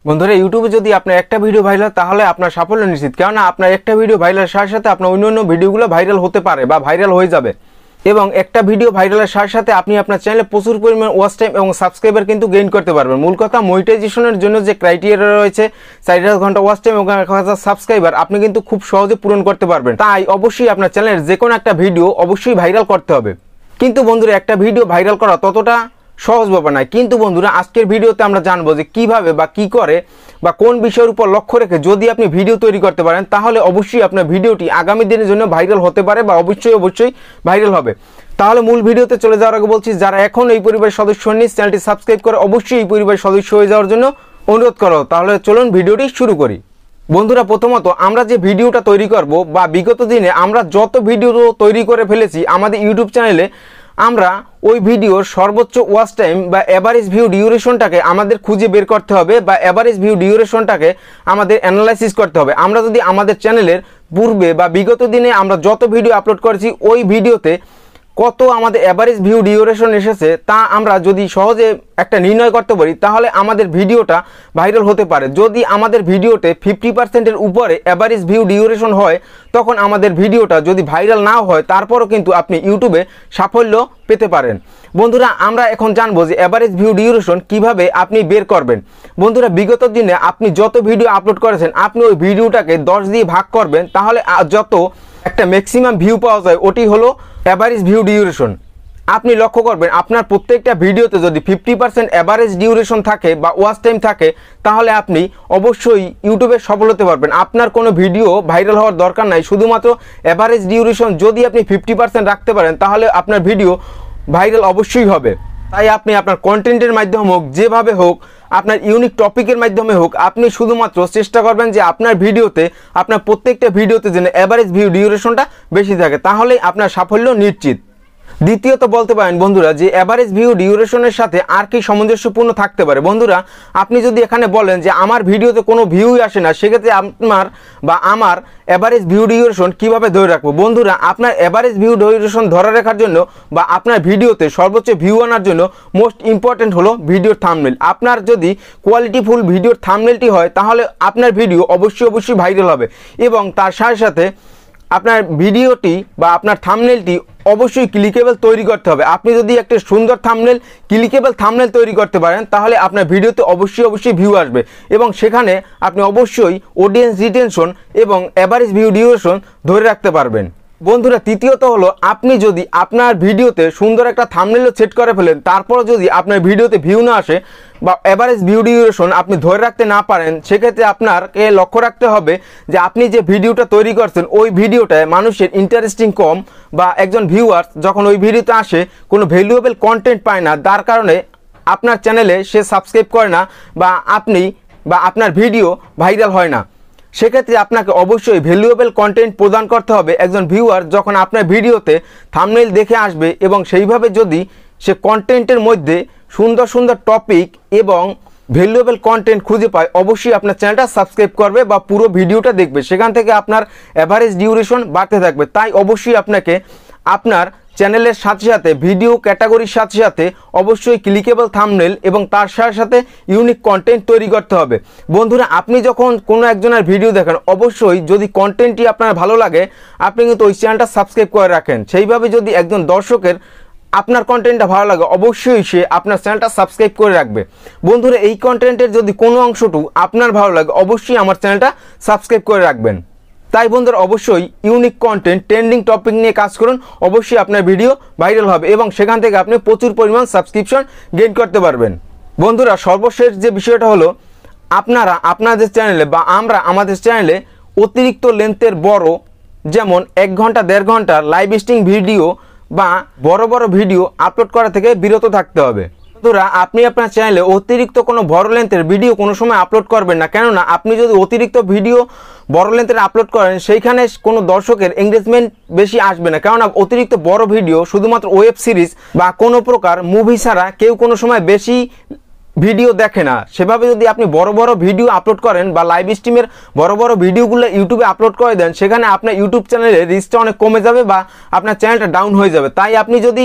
বন্ধুরা ইউটিউবে যদি আপনার একটা ভিডিও ভাইরাল তাহলে আপনার সাফল্য নিশ্চিত, কেননা আপনার একটা ভিডিও ভাইরালের সাথে সাথে আপনার অন্য ভিডিওগুলো ভাইরাল হতে পারে বা ভাইরাল হয়ে যাবে। এবং একটা ভিডিও ভাইরালের সাথে সাথে আপনি আপনার চ্যানেলে প্রচুর পরিমাণ ওয়াচ টাইম এবং সাবস্ক্রাইবার কিন্তু গেইন করতে পারবেন। মূল কথা, মনিটাইজেশনের জন্য যে ক্রাইটেরিয়া রয়েছে 4000 ঘন্টা ওয়াচ টাইম এবং 1000 সাবস্ক্রাইবার আপনি কিন্তু খুব সহজে পূরণ করতে পারবেন। তাই অবশ্যই আপনার চ্যানেলের যে কোনো একটা ভিডিও অবশ্যই ভাইরাল করতে হবে। কিন্তু বন্ধুরা একটা ভিডিও ভাইরাল করা ততটা সহজ ব্যাপার নয়। কিন্তু বন্ধুরা আজকের ভিডিওতে আমরা জানবো যে কিভাবে বা কি করে বা কোন বিষয়ের উপর লক্ষ্য রেখে যদি আপনি ভিডিও তৈরি করতে পারেন তাহলে অবশ্যই আপনার ভিডিওটি আগামী দিনের জন্য ভাইরাল হতে পারে বা অবশ্যই ভাইরাল হবে। তাহলে মূল ভিডিওতে চলে যাওয়ার আগে বলছি, যারা এখন এই পরিবারের সদস্য হননি চ্যানেলটি সাবস্ক্রাইব করে অবশ্যই এই পরিবারের সদস্য হয়ে যাওয়ার জন্য অনুরোধ করো। তাহলে চলুন ভিডিওটি শুরু করি। বন্ধুরা প্রথমত আমরা যে ভিডিওটা তৈরি করব বা বিগত দিনে আমরা যত ভিডিও তৈরি করে ফেলেছি আমাদের ইউটিউব চ্যানেলে, আমরা ওই ভিডিওর সর্বোচ্চ ওয়াচ টাইম বা অ্যাভারেজ ভিউ ডিউরেশনটাকে আমাদের খুঁজে বের করতে হবে বা অ্যাভারেজ ভিউ ডিউরেশনটাকে আমাদের অ্যানালাইসিস করতে হবে। আমরা যদি আমাদের চ্যানেলের পূর্বে বা বিগত দিনে আমরা যত ভিডিও আপলোড করেছি ওই ভিডিওতে কত আমাদের অ্যাভারেজ ভিউ ডিউরেশন এসেছে তা আমরা যদি সহজে একটা নির্ণয় করতে পারি তাহলে আমাদের ভিডিওটা ভাইরাল হতে পারে। যদি আমাদের ভিডিওতে 50%-এর উপরে অ্যাভারেজ ভিউ ডিউরেশন হয় তখন আমাদের ভিডিওটা যদি ভাইরাল না হয় তারপরও কিন্তু আপনি ইউটিউবে সাফল্য পেতে পারেন। বন্ধুরা আমরা এখন জানবো যে অ্যাভারেজ ভিউ ডিউরেশন কিভাবে আপনি বের করবেন। বন্ধুরা বিগত দিনে আপনি যত ভিডিও আপলোড করেছেন আপনি ওই ভিডিওটাকে 10 দিয়ে ভাগ করবেন, তাহলে যত একটা ম্যাক্সিমাম ভিউ পাওয়া যায় ওটি হলো অ্যাভারেজ ভিউ ডিউরেশন। আপনি লক্ষ্য করবেন আপনার প্রত্যেকটা ভিডিওতে যদি 50% অ্যাভারেজ ডিউরেশন থাকে বা ওয়াচ টাইম থাকে তাহলে আপনি অবশ্যই ইউটিউবে সফল হতে পারবেন। আপনার কোনো ভিডিও ভাইরাল হওয়ার দরকার নাই, শুধুমাত্র অ্যাভারেজ ডিউরেশন যদি আপনি 50% রাখতে পারেন তাহলে আপনার ভিডিও ভাইরাল অবশ্যই হবে। তাই আপনি আপনার কন্টেন্টের মাধ্যমে হোক, যেভাবে হোক, আপনার ইউনিক টপিকের মাধ্যমে হোক, আপনি শুধুমাত্র চেষ্টা করবেন যে আপনার ভিডিওতে আপনার প্রত্যেকটা ভিডিওতে যেন অ্যাভারেজ ভিউ ডিউরেশনটা বেশি থাকে, তাহলেই আপনার সাফল্য নিশ্চিত। দ্বিতীয়ত বলতে পারেন বন্ধুরা যে অ্যাভারেজ ভিউ ডিউরেশনের সাথে আর কি সামঞ্জস্যপূর্ণ থাকতে পারে। বন্ধুরা আপনি যদি এখানে বলেন যে আমার ভিডিওতে কোনো ভিউই আসে না, সেক্ষেত্রে আমার অ্যাভারেজ ভিউ ডিউরেশন কীভাবে ধরে রাখবো। বন্ধুরা আপনার অ্যাভারেজ ভিউ ডিউরেশন ধরে রাখার জন্য বা আপনার ভিডিওতে সর্বোচ্চ ভিউ আনার জন্য মোস্ট ইম্পর্টেন্ট হলো ভিডিওর থাম্বনেল। আপনার যদি কোয়ালিটিফুল ভিডিওর থাম্বনেলটি হয় তাহলে আপনার ভিডিও অবশ্যই ভাইরাল হবে এবং তার সাথে সাথে আপনার ভিডিওটি বা আপনার থাম্বনেলটি অবশ্যই ক্লিকেবল তৈরি করতে হবে। আপনি যদি একটা সুন্দর থাম্বনেল, ক্লিকেবল থাম্বনেল তৈরি করতে পারেন তাহলে আপনার ভিডিওতে অবশ্যই ভিউ আসবে এবং সেখানে আপনি অবশ্যই অডিয়েন্স রিটেনশন এবং অ্যাভারেজ ভিউ ডিউরেশন ধরে রাখতে পারবেন। বন্ধুরা তৃতীয়ত হলো আপনি যদি আপনার ভিডিওতে সুন্দর একটা থাম্বনেলও সেট করে ফেলেন তারপর যদি আপনার ভিডিওতে ভিউ না আসে বা অ্যাভারেজ ভিউ ডিউরেশন আপনি ধরে রাখতে না পারেন, সেক্ষেত্রে আপনাকে লক্ষ্য রাখতে হবে যে আপনি যে ভিডিওটা তৈরি করছেন ওই ভিডিওটায় মানুষের ইন্টারেস্টিং কম বা একজন ভিউয়ার্স যখন ওই ভিডিওতে আসে কোনো ভ্যালুয়েবল কন্টেন্ট পায় না, যার কারণে আপনার চ্যানেলে সে সাবস্ক্রাইব করে না বা আপনার ভিডিও ভাইরাল হয় না। সেক্ষেত্রে আপনাকে অবশ্যই ভ্যালুয়েবল কন্টেন্ট প্রদান করতে হবে। একজন ভিউয়ার যখন আপনার ভিডিওতে থাম্বনেল দেখে আসবে এবং সেইভাবে যদি সে কন্টেন্টের মধ্যে সুন্দর টপিক এবং ভ্যালুয়েবল কন্টেন্ট খুঁজে পায় অবশ্যই আপনার চ্যানেলটা সাবস্ক্রাইব করবে বা পুরো ভিডিওটা দেখবে, সেখান থেকে আপনার অ্যাভারেজ ডিউরেশন বাড়তে থাকবে। তাই অবশ্যই আপনাকে আপনার চ্যানেলের সাথে সাথে ভিডিও ক্যাটাগরির সাথে সাথে অবশ্যই ক্লিকেবল থাম্বনেল এবং তার সাথে সাথে ইউনিক কন্টেন্ট তৈরি করতে হবে। বন্ধুরা আপনি যখন কোনো একজনের ভিডিও দেখেন অবশ্যই যদি কন্টেন্টটি আপনার ভালো লাগে আপনি কিন্তু ওই চ্যানেলটা সাবস্ক্রাইব করে রাখেন। সেইভাবে যদি একজন দর্শকের আপনার কন্টেন্টটা ভালো লাগে অবশ্যই সে আপনার চ্যানেলটা সাবস্ক্রাইব করে রাখবে। বন্ধুরা এই কন্টেন্টের যদি কোনো অংশটুকু আপনার ভালো লাগে অবশ্যই আমার চ্যানেলটা সাবস্ক্রাইব করে রাখবেন। তাই বন্ধুরা অবশ্যই ইউনিক কন্টেন্ট, ট্রেন্ডিং টপিক নিয়ে কাজ করুন, অবশ্যই আপনার ভিডিও ভাইরাল হবে এবং সেখান থেকে আপনি প্রচুর পরিমাণ সাবস্ক্রিপশন গেইন করতে পারবেন। বন্ধুরা সর্বশেষ যে বিষয়টা হলো আপনারা আপনাদের চ্যানেলে বা আমরা আমাদের চ্যানেলে অতিরিক্ত লেন্থের বড় যেমন 1 ঘন্টা 1.5 ঘন্টার লাইভ স্ট্রিমিং ভিডিও বা বড় ভিডিও আপলোড করা থেকে বিরত থাকতে হবে। বন্ধুরা আপনি আপনার চ্যানেলে অতিরিক্ত কোনো বড় লেন্থের ভিডিও কোনো সময় আপলোড করবেন না, কেননা আপনি যদি অতিরিক্ত ভিডিও বড় লেন্থের আপলোড করেন সেইখানে কোনো দর্শকের এঙ্গেজমেন্ট বেশি আসবে না, কেননা অতিরিক্ত বড় ভিডিও শুধুমাত্র ওয়েব সিরিজ বা কোনো প্রকার মুভি ছাড়া কেউ কোনো সময় বেশি ভিডিও দেখে না। সেভাবে যদি আপনি বড় ভিডিও আপলোড করেন বা লাইভ স্ট্রিমের বড় ভিডিওগুলো ইউটিউবে আপলোড করে দেন সেখানে আপনার ইউটিউব চ্যানেলের রিচটা অনেক কমে যাবে বা আপনার চ্যানেলটা ডাউন হয়ে যাবে। তাই আপনি যদি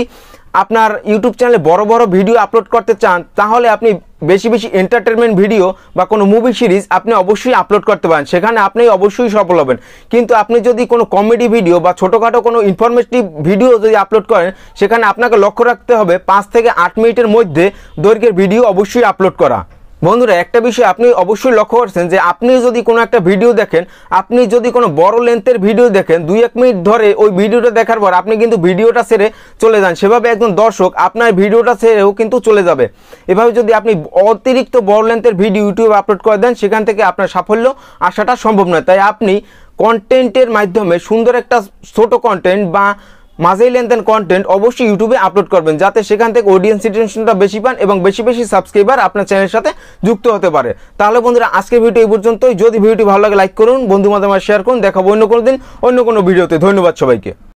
আপনার ইউটিউব চ্যানেলে বড় বড় ভিডিও আপলোড করতে চান, তাহলে আপনি বেশি বেশি এন্টারটেনমেন্ট ভিডিও বা কোনো মুভি সিরিজ আপনি অবশ্যই আপলোড করতে পারেন, সেখানে আপনি অবশ্যই সফল হবেন। কিন্তু আপনি যদি কোনো কমেডি ভিডিও বা ছোটোখাটো কোনো ইনফরমেটিভ ভিডিও যদি আপলোড করেন, সেখানে আপনাকে লক্ষ্য রাখতে হবে 5 থেকে 8 মিনিটের মধ্যে দৈর্ঘ্যের ভিডিও অবশ্যই আপলোড করা। বন্ধুরা, একটা বিষয় আপনি অবশ্যই লক্ষ্য করছেন যে আপনি যদি কোনো একটা ভিডিও দেখেন, আপনি যদি কোনো বড় লেন্থের ভিডিও দেখেন, 2-1 মিনিট ধরে ওই ভিডিওটা দেখার পর আপনি কিন্তু ভিডিওটা ছেড়ে চলে যান, সেভাবে একজন দর্শক আপনার ভিডিওটা ছেড়েও কিন্তু চলে যাবে। এভাবে যদি আপনি অতিরিক্ত বড় লেন্থের ভিডিও ইউটিউবে আপলোড করে দেন, সেখান থেকে আপনার সাফল্য আসাটা সম্ভব নয়। তাই আপনি কন্টেন্টের মাধ্যমে সুন্দর একটা ছোট কন্টেন্ট বা মাঝারি লেন্থের কন্টেন্ট অবশ্যই ইউটিউবে আপলোড করবেন, যাতে সেখান থেকে অডিয়েন্স রিটেনশনটা বেশি পান এবং বেশি বেশি সাবস্ক্রাইবার আপনার চ্যানেলের সাথে যুক্ত হতে পারে। তাহলে বন্ধুরা, আজকের ভিডিও এই পর্যন্তই। যদি ভিডিওটি ভালো লাগে লাইক করুন, বন্ধু মাধ্যমে শেয়ার করুন। দেখাবো অন্য কোনো দিন অন্য কোনো ভিডিওতে। ধন্যবাদ সবাইকে।